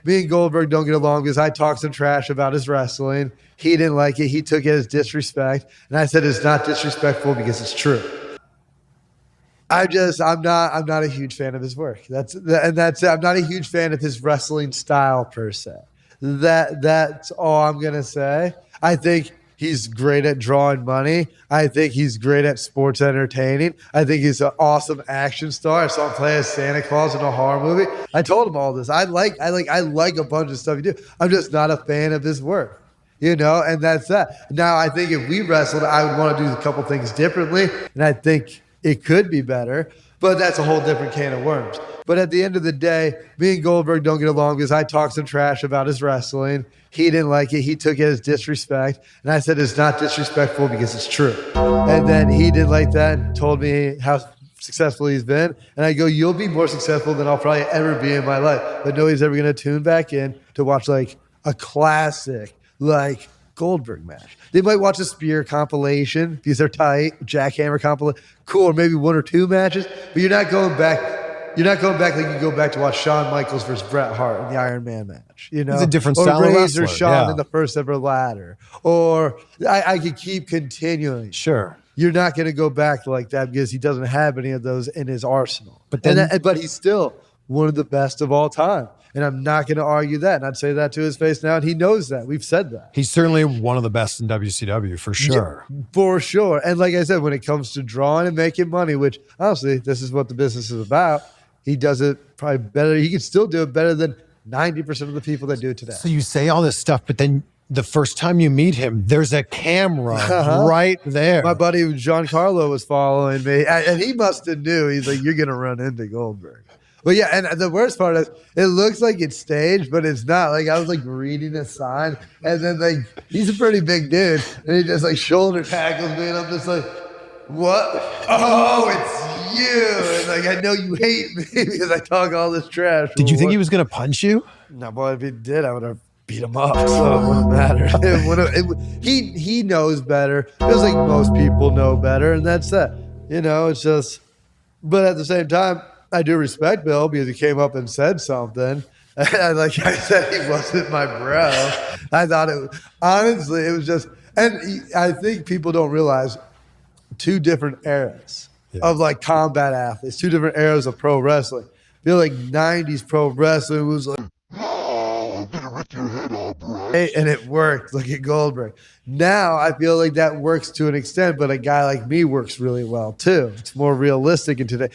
Me and Goldberg don't get along because I talked some trash about his wrestling. He didn't like it. He took it as disrespect. And I said it's not disrespectful because it's true. I'm not a huge fan of his work. That's I'm not a huge fan of his wrestling style per se. That's all I'm gonna say. I think he's great at drawing money. I think he's great at sports entertaining. I think he's an awesome action star. I saw him play as Santa Claus in a horror movie. I told him all this. I like a bunch of stuff he do. I'm just not a fan of his work. And that's that. Now, I think if we wrestled, I would want to do a couple things differently, and I think it could be better, but that's a whole different can of worms. But at the end of the day, me and Goldberg don't get along because I talked some trash about his wrestling. He didn't like it. He took it as disrespect. And I said it's not disrespectful because it's true. And then he didn't like that and told me how successful he's been. And I go, you'll be more successful than I'll probably ever be in my life. But nobody's ever going to tune back in to watch like a classic like Goldberg match. They might watch a Spear compilation because they're tight, Jackhammer compilation, cool, or maybe one or two matches, but you're not going back. You're not going back like you go back to watch Shawn Michaels versus Bret Hart in the Iron Man match. It's a different style of wrestler. Or Shawn in the first ever ladder. Or I could keep continuing. Sure. You're not going to go back like that because he doesn't have any of those in his arsenal. But he's still one of the best of all time. And I'm not going to argue that. And I'd say that to his face now. And he knows that. We've said that. He's certainly one of the best in WCW for sure. Yeah, for sure. And like I said, when it comes to drawing and making money, which honestly, this is what the business is about, he does it probably better. He can still do it better than 90% of the people that do it today. So you say all this stuff, but then the first time you meet him, there's a camera right there. My buddy Giancarlo was following me, and he must have knew. He's like, you're going to run into Goldberg. But yeah, and the worst part is it looks like it's staged, but it's not. Like I was like reading a sign, and then like he's a pretty big dude, and he just like shoulder tackles me, and I'm just like, what? Oh, it's you. And like I know you hate me because I talk all this trash. Did you think he was gonna punch you? No, boy, if he did, I would have beat him up. So it wouldn't matter. He knows better. Just like most people know better, and that's that. It's just. But at the same time, I do respect Bill because he came up and said something. And like I said, he wasn't my bro. I thought honestly, it was just, and I think people don't realize two different eras of like combat athletes, two different eras of pro wrestling. I feel like 90s pro wrestling was like, I'm gonna rip your head off, bro. And it worked, like at Goldberg. Now I feel like that works to an extent, but a guy like me works really well too. It's more realistic in today.